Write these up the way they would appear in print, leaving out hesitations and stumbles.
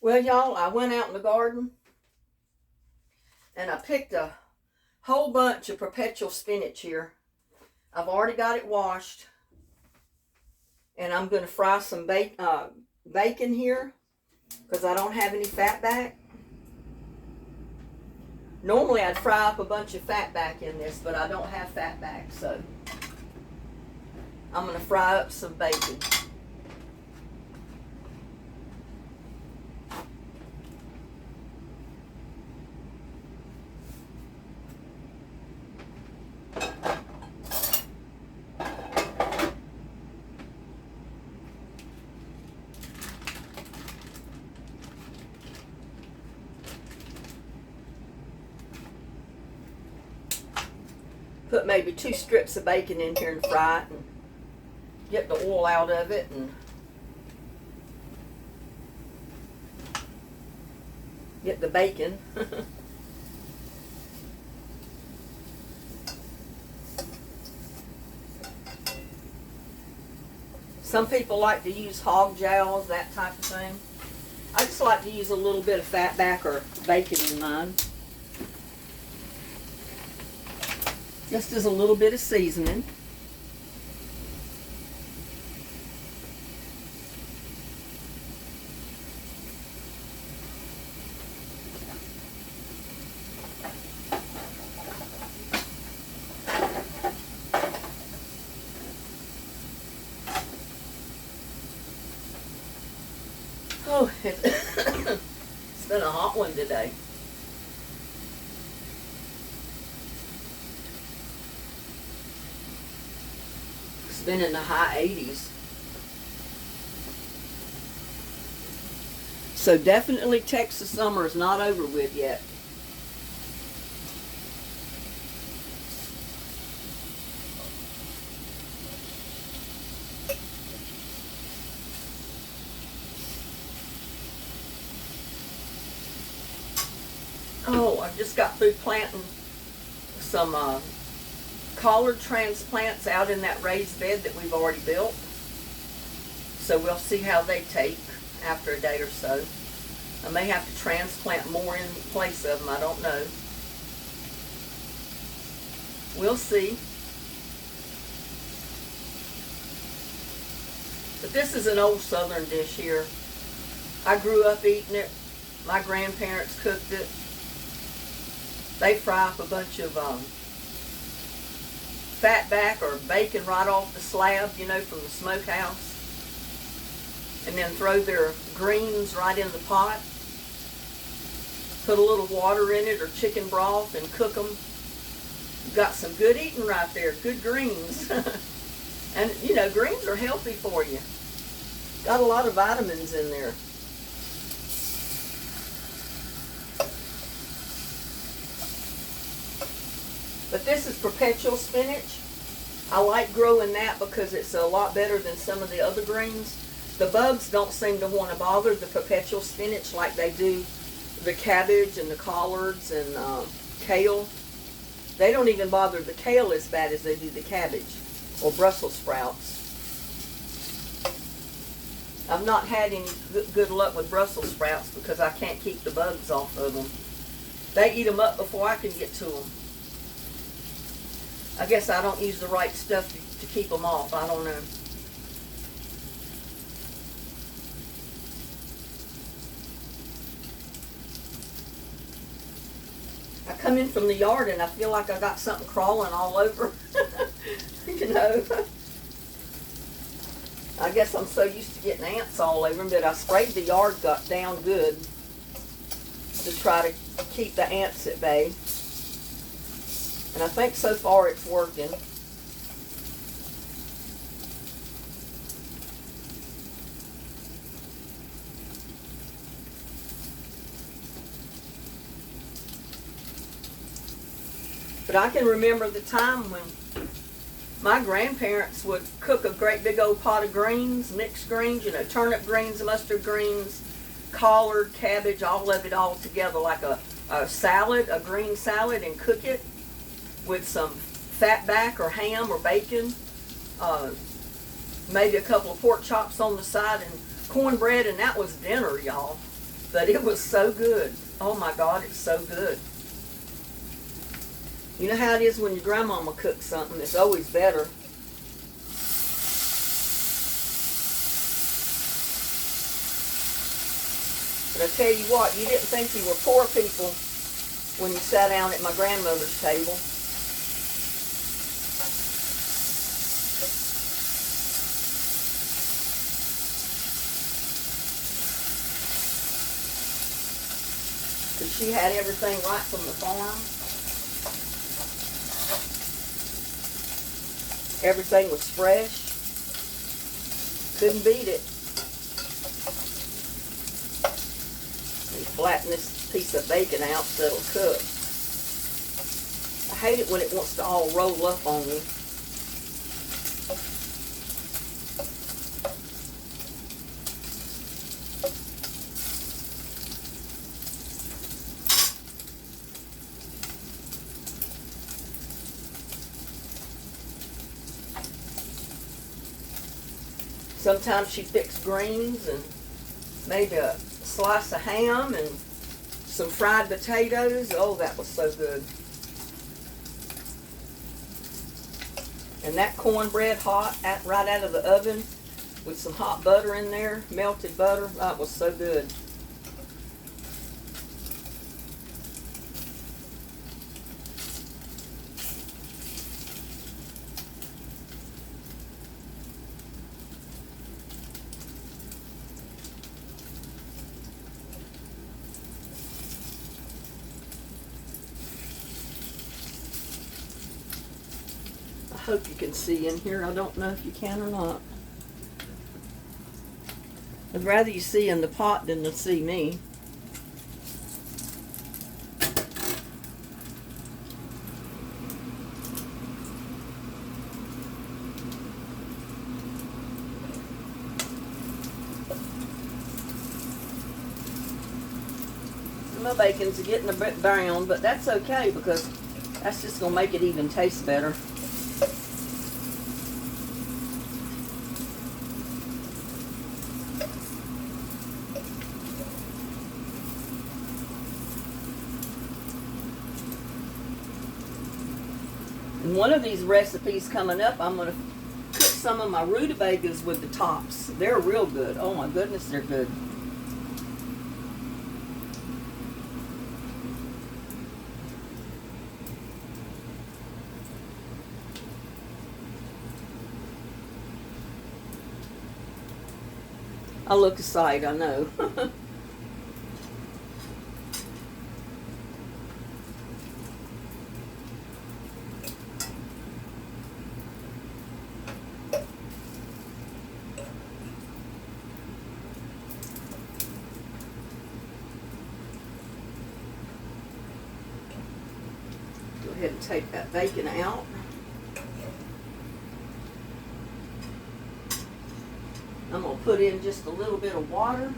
Well, y'all, I went out in the garden and I picked a whole bunch of perpetual spinach here. I've already got it washed, and I'm going to fry some bacon here because I don't have any fat back. Normally I'd fry up a bunch of fat back in this, but I don't have fat back, so I'm going to fry up some bacon. Put maybe 2 strips of bacon in here and fry it and get the oil out of it and get the bacon. Some people like to use hog jowls, that type of thing. I just like to use a little bit of fat back or bacon in mine. Just as a little bit of seasoning. Oh, it's been a hot one today. It's been in the high 80s. So definitely Texas summer is not over with yet. Oh, I just got through planting some collard transplants out in that raised bed that we've already built. So we'll see how they take after a day or so. I may have to transplant more in place of them, I don't know. We'll see. But this is an old southern dish here. I grew up eating it. My grandparents cooked it. They fry up a bunch of fat back or bacon right off the slab, you know, from the smokehouse. And then throw their greens right in the pot. Put a little water in it or chicken broth and cook them. You've got some good eating right there, good greens. And, you know, greens are healthy for you. Got a lot of vitamins in there. But this is perpetual spinach. I like growing that because it's a lot better than some of the other greens. The bugs don't seem to want to bother the perpetual spinach like they do the cabbage and the collards and kale. They don't even bother the kale as bad as they do the cabbage or Brussels sprouts. I've not had any good luck with Brussels sprouts because I can't keep the bugs off of them. They eat them up before I can get to them. I guess I don't use the right stuff to keep them off. I don't know. I come in from the yard and I feel like I got something crawling all over. You know. I guess I'm so used to getting ants all over them that I sprayed the yard down good to try to keep the ants at bay. And I think so far it's working. But I can remember the time when my grandparents would cook a great big old pot of greens, mixed greens, you know, turnip greens, mustard greens, collard, cabbage, all of it all together like a salad, a green salad, and cook it with some fat back or ham or bacon, maybe a couple of pork chops on the side and cornbread, and that was dinner, y'all. But it was so good. Oh my God, it's so good. You know how it is when your grandmama cooks something, it's always better. But I tell you what, you didn't think you were poor people when you sat down at my grandmother's table. Because she had everything right from the farm. Everything was fresh. Couldn't beat it. Let me flatten this piece of bacon out so it'll cook. I hate it when it wants to all roll up on you. Sometimes she picks greens and maybe a slice of ham and some fried potatoes. Oh, that was so good. And that cornbread hot, right out of the oven with some hot butter in there, melted butter. That was so good. I hope you can see in here. I don't know if you can or not. I'd rather you see in the pot than to see me. My bacon's getting a bit brown, but that's okay because that's just going to make it even taste better. And one of these recipes coming up, I'm going to cook some of my rutabagas with the tops. They're real good. Oh my goodness, they're good. I look aside, I know. Go ahead and take that bacon out. I'm going to put in just a little bit of water.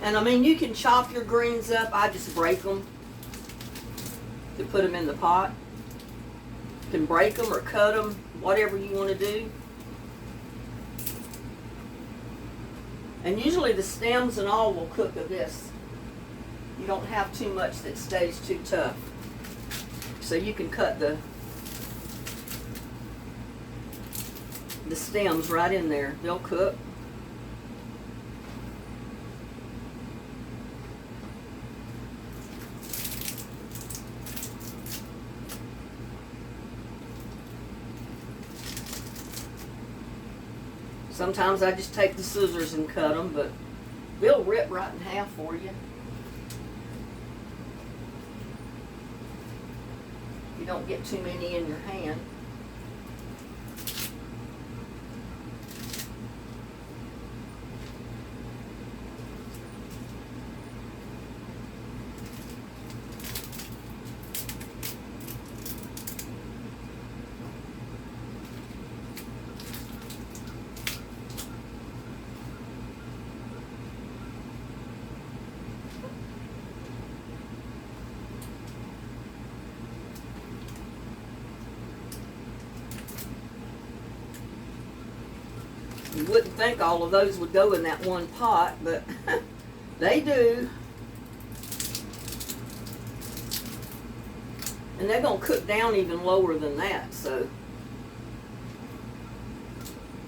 And I mean, you can chop your greens up. I just break them to put them in the pot. You can break them or cut them, whatever you want to do. And usually the stems and all will cook of this. You don't have too much that stays too tough. So you can cut the stems right in there. They'll cook. Sometimes I just take the scissors and cut them, but they'll rip right in half for you. You don't get too many in your hand. think all of those would go in that one pot, but they do. And they're going to cook down even lower than that, so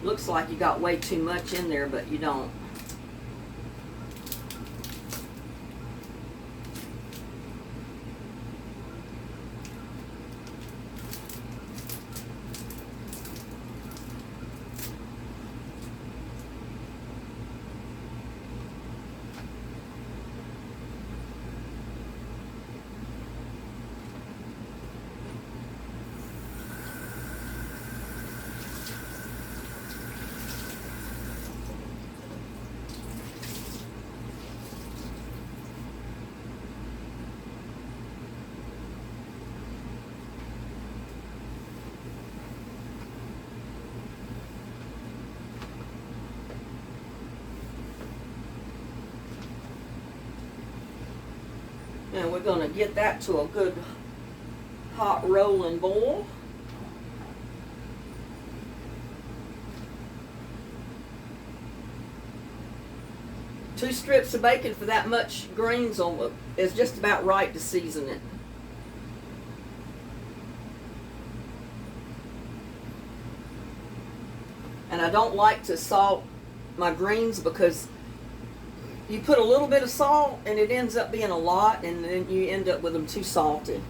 looks like you got way too much in there, but you don't. And we're going to get that to a good hot rolling boil. Two strips of bacon for that much greens on is just about right to season it. And I don't like to salt my greens because you put a little bit of salt and it ends up being a lot, and then you end up with them too salty.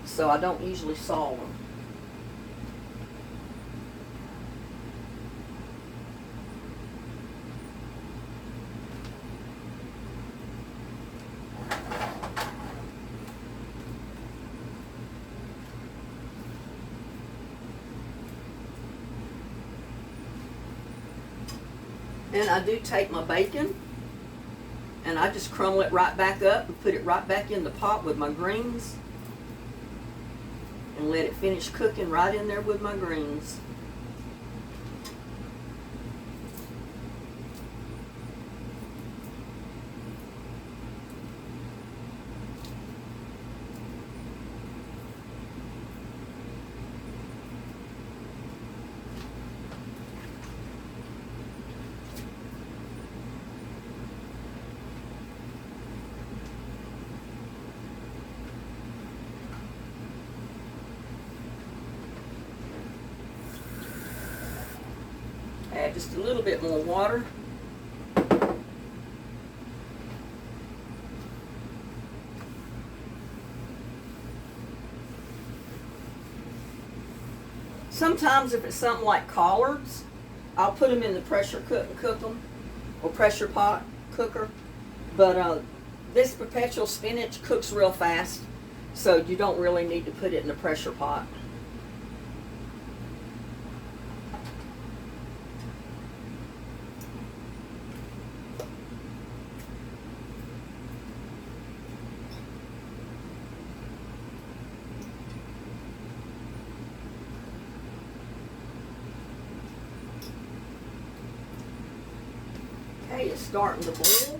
So I don't usually salt them. And I do take my bacon and I just crumble it right back up and put it right back in the pot with my greens and let it finish cooking right in there with my greens. Add just a little bit more water. Sometimes if it's something like collards, I'll put them in the pressure cook and cook them, or pressure pot cooker. But this perpetual spinach cooks real fast, so you don't really need to put it in the pressure pot. Okay, it's starting to boil.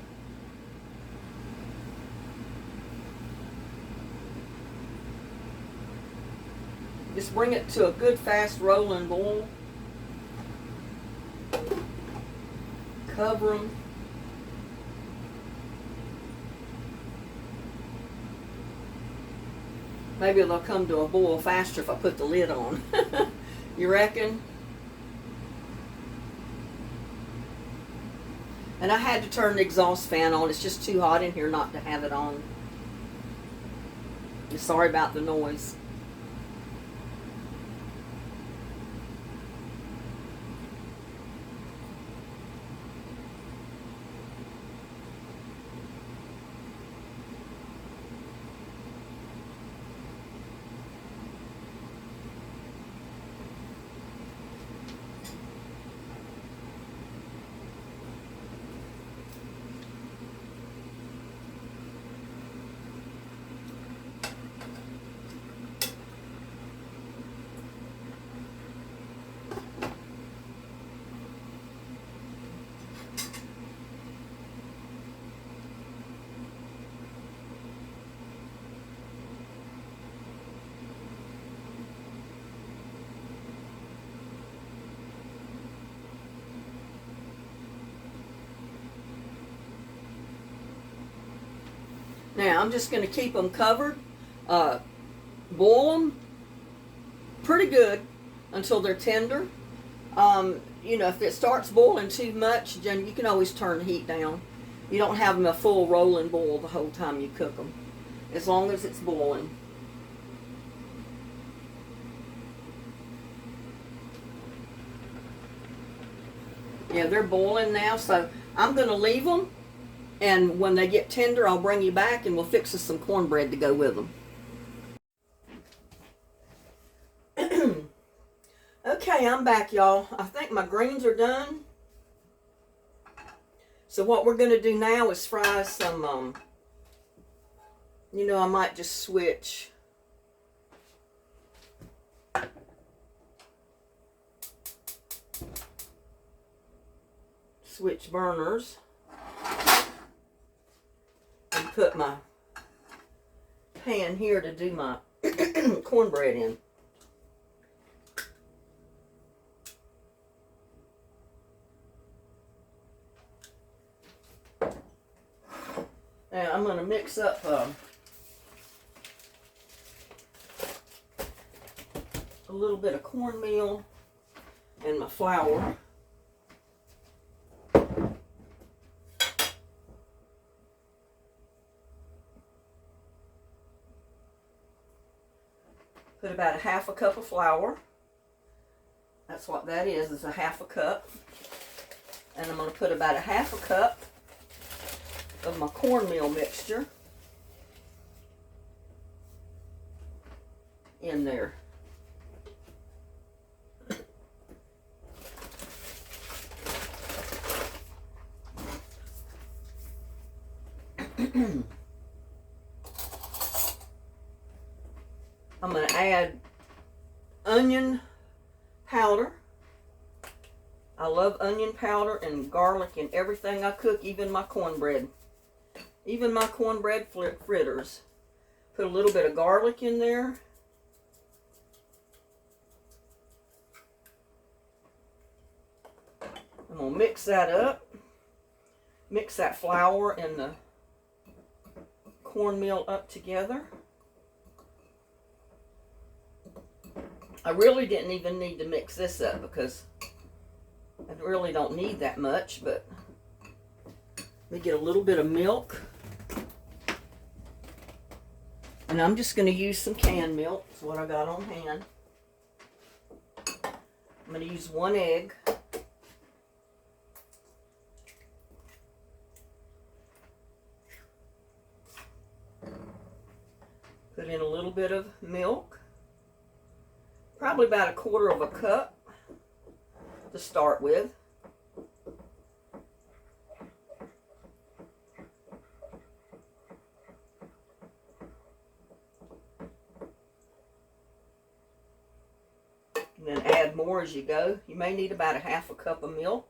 Just bring it to a good fast rolling boil. Cover them. Maybe they'll come to a boil faster if I put the lid on. You reckon? And I had to turn the exhaust fan on. It's just too hot in here not to have it on. Sorry about the noise. Now I'm just going to keep them covered, boil them pretty good until they're tender. You know, if it starts boiling too much, then you can always turn the heat down. You don't have them a full rolling boil the whole time you cook them, as long as it's boiling. Yeah, they're boiling now, so I'm going to leave them, and when they get tender, I'll bring you back and we'll fix us some cornbread to go with them. Okay, I'm back, y'all. I think my greens are done. So what we're going to do now is fry some, you know, I might just switch burners and put my pan here to do my cornbread in. Now I'm going to mix up a little bit of cornmeal and my flour. Put about a half a cup of flour. That's what that is a half a cup. And I'm going to put about a half a cup of my cornmeal mixture in there. I'm going to add onion powder. I love onion powder and garlic in everything I cook, even my cornbread. Even my cornbread fritters. Put a little bit of garlic in there. I'm going to mix that up. Mix that flour and the cornmeal up together. I really didn't even need to mix this up because I really don't need that much, but let me get a little bit of milk. And I'm just going to use some canned milk. That's what I got on hand. I'm going to use 1 egg. Put in a little bit of milk. Probably about 1/4 cup to start with. And then add more as you go. You may need about a half a cup of milk.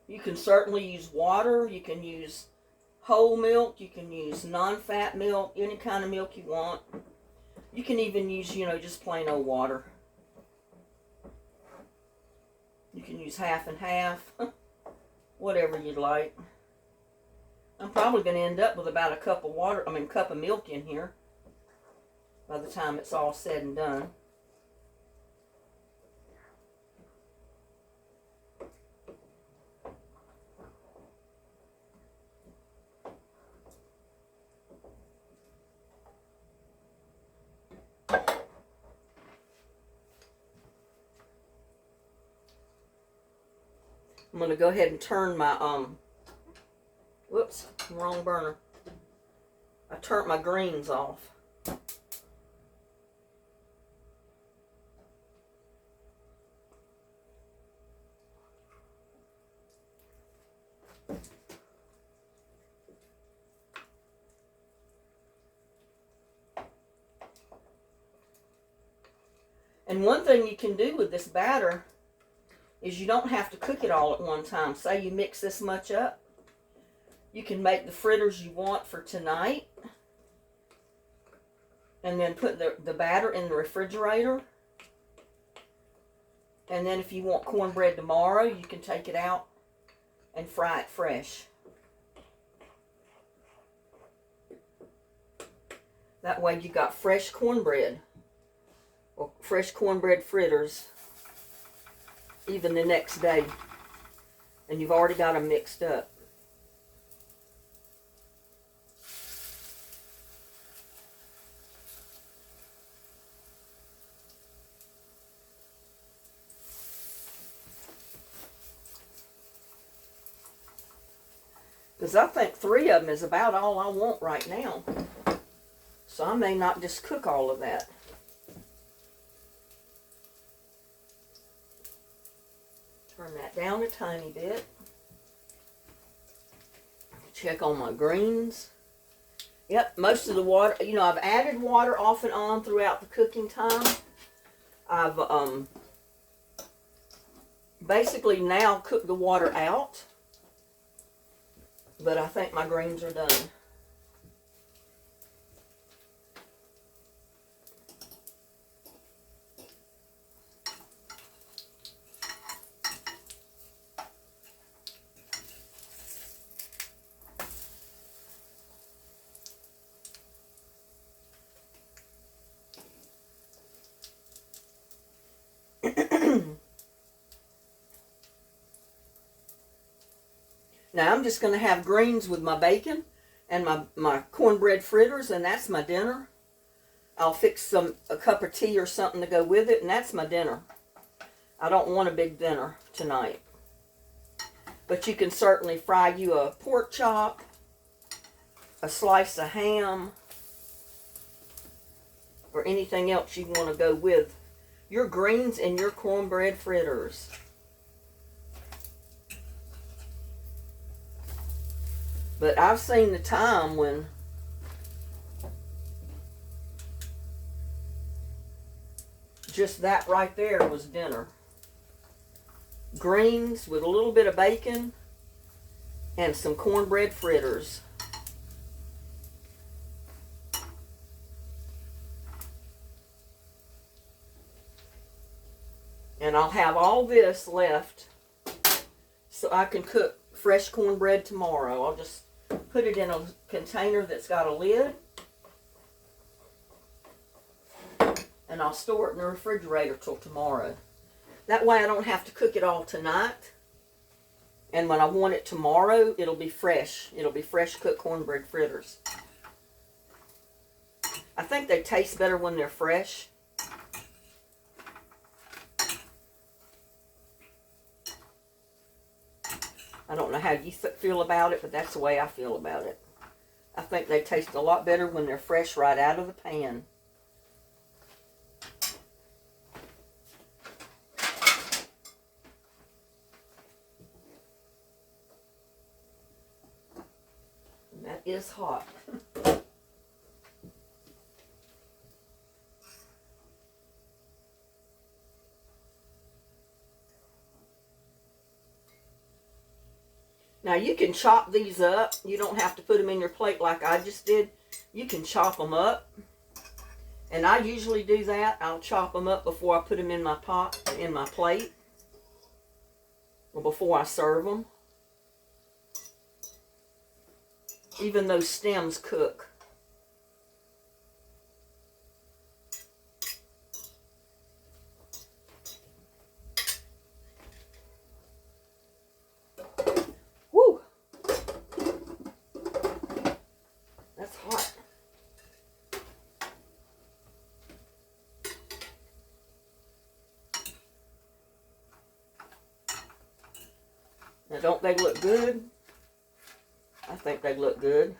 You can certainly use water. You can use whole milk. You can use non-fat milk, any kind of milk you want. You can even use, you know, just plain old water. You can use half and half, whatever you'd like. I'm probably going to end up with about a cup of milk in here by the time it's all said and done. I'm going to go ahead and turn my, whoops, wrong burner. I turned my greens off. And one thing you can do with this batter is you don't have to cook it all at one time. Say you mix this much up, you can make the fritters you want for tonight and then put the batter in the refrigerator. And then if you want cornbread tomorrow, you can take it out and fry it fresh. That way you got fresh cornbread or fresh cornbread fritters even the next day. And you've already got them mixed up. Because I think 3 of them is about all I want right now. So I may not just cook all of that. Turn that down a tiny bit. Check on my greens. Yep, most of the water, you know, I've added water off and on throughout the cooking time. I've basically now cooked the water out. But I think my greens are done. Now I'm just going to have greens with my bacon and my cornbread fritters, and that's my dinner. I'll fix a cup of tea or something to go with it, and that's my dinner. I don't want a big dinner tonight. But you can certainly fry you a pork chop, a slice of ham, or anything else you want to go with your greens and your cornbread fritters. But I've seen the time when just that right there was dinner. Greens with a little bit of bacon and some cornbread fritters. And I'll have all this left so I can cook fresh cornbread tomorrow. I'll just put it in a container that's got a lid, and I'll store it in the refrigerator till tomorrow. That way I don't have to cook it all tonight, and when I want it tomorrow, it'll be fresh. It'll be fresh cooked cornbread fritters. I think they taste better when they're fresh. I don't know how you feel about it, but that's the way I feel about it. I think they taste a lot better when they're fresh right out of the pan. And that is hot. Now you can chop these up. You don't have to put them in your plate like I just did. You can chop them up. And I usually do that. I'll chop them up before I put them in my pot, in my plate. Or before I serve them. Even those stems cook. Now, don't they look good? I think they look good.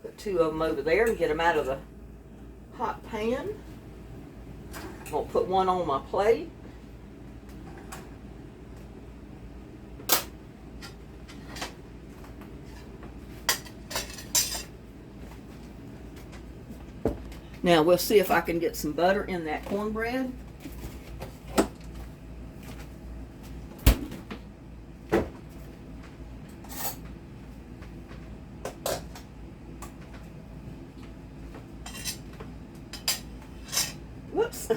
Put 2 of them over there and get them out of the hot pan. I'll put one on my plate. Now we'll see if I can get some butter in that cornbread. Whoops.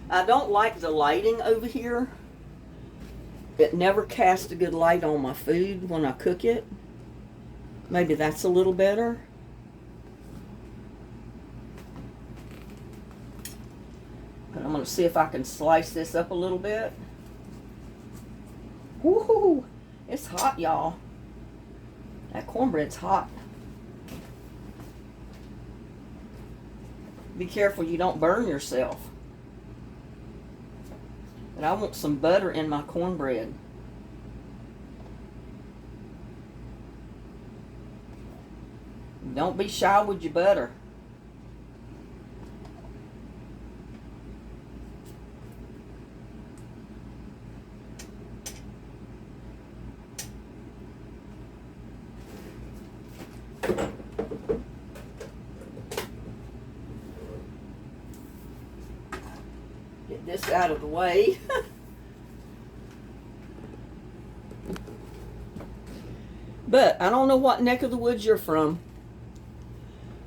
I don't like the lighting over here. It never casts a good light on my food when I cook it. Maybe that's a little better. But I'm going to see if I can slice this up a little bit. Woohoo! It's hot, y'all. That cornbread's hot. Be careful you don't burn yourself. But I want some butter in my cornbread. Don't be shy with your butter. Get this out of the way. But I don't know what neck of the woods you're from.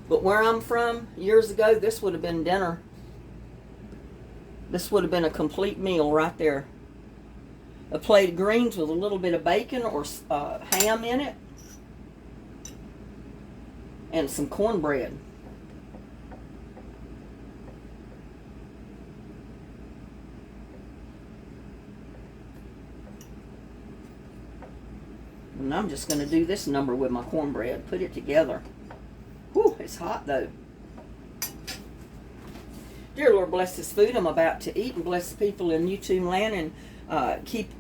But where I'm from, years ago, this would have been dinner. This would have been a complete meal right there. A plate of greens with a little bit of bacon or ham in it. And some cornbread. And I'm just going to do this number with my cornbread. Put it together. Whew, it's hot though. Dear Lord, bless this food I'm about to eat, and bless the people in YouTube land, and keep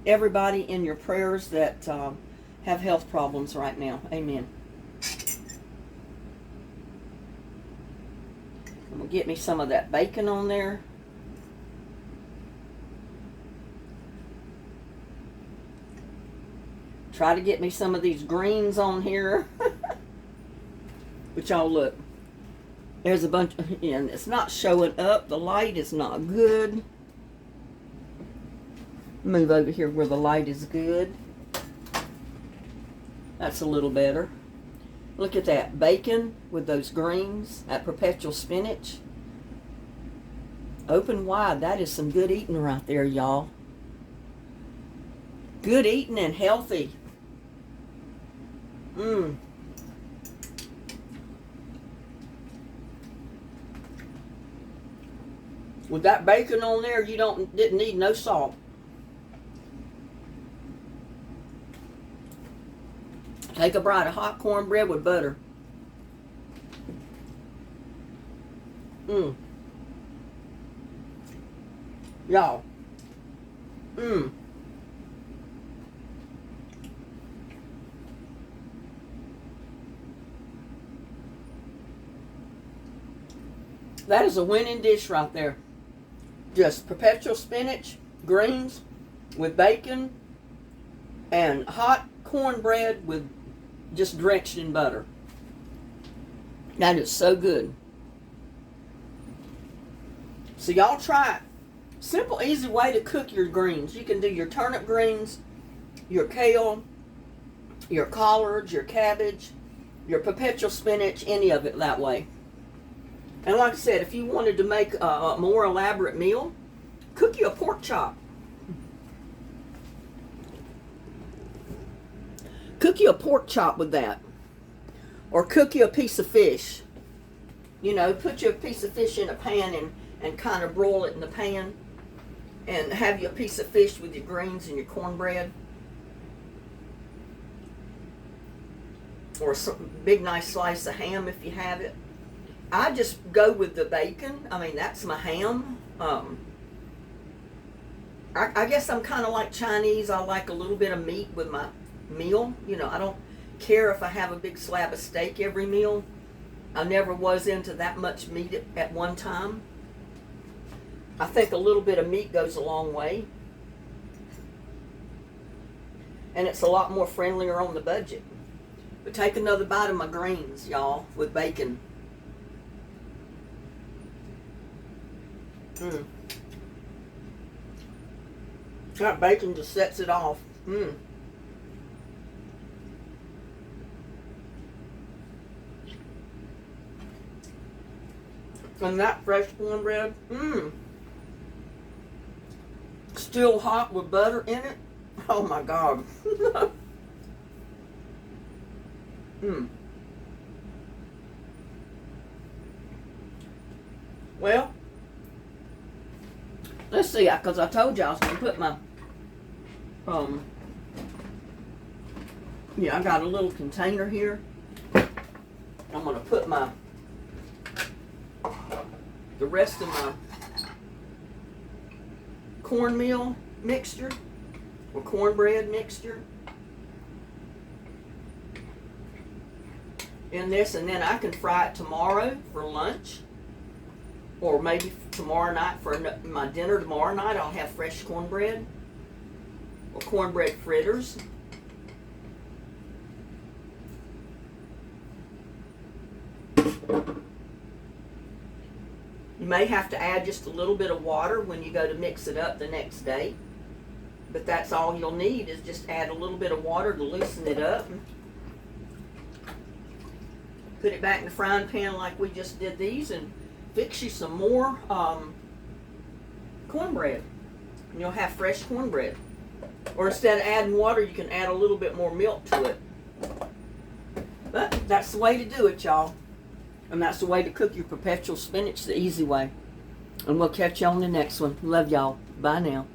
everybody in your prayers that have health problems right now. Amen. I'm going to get me some of that bacon on there. Try to get me some of these greens on here. But y'all look. There's a bunch, and it's not showing up. The light is not good. Move over here where the light is good. That's a little better. Look at that. Bacon with those greens. That perpetual spinach. Open wide. That is some good eating right there, y'all. Good eating and healthy. With that bacon on there, you didn't need no salt. Take a bite of hot cornbread with butter. Y'all. That is a winning dish right there. Just perpetual spinach, greens with bacon, and hot cornbread with just drenched in butter. That is so good. So y'all try it. Simple, easy way to cook your greens. You can do your turnip greens, your kale, your collards, your cabbage, your perpetual spinach, any of it that way. And like I said, if you wanted to make a more elaborate meal, cook you a pork chop. Cook you a pork chop with that. Or cook you a piece of fish. You know, put you a piece of fish in a pan and kind of broil it in the pan. And have you a piece of fish with your greens and your cornbread. Or a big nice slice of ham if you have it. I just go with the bacon. I mean, that's my ham. I guess I'm kind of like Chinese. I like a little bit of meat with my meal. You know, I don't care if I have a big slab of steak every meal. I never was into that much meat at one time. I think a little bit of meat goes a long way. And it's a lot more friendlier on the budget. But take another bite of my greens, y'all, with bacon. Mm. That bacon just sets it off. Mm. And that fresh cornbread, still hot with butter in it. Oh my God. Well, let's see, because I told you I was going to put my, I got a little container here. I'm going to put the rest of my cornmeal mixture or cornbread mixture in this, and then I can fry it tomorrow for lunch, or maybe tomorrow night for my dinner. Tomorrow night I'll have fresh cornbread or cornbread fritters. You may have to add just a little bit of water when you go to mix it up the next day. But that's all you'll need, is just add a little bit of water to loosen it up. Put it back in the frying pan like we just did these, and fix you some more cornbread. And you'll have fresh cornbread. Or instead of adding water, you can add a little bit more milk to it. But that's the way to do it, y'all. And that's the way to cook your perpetual spinach, the easy way. And we'll catch you on the next one. Love y'all. Bye now.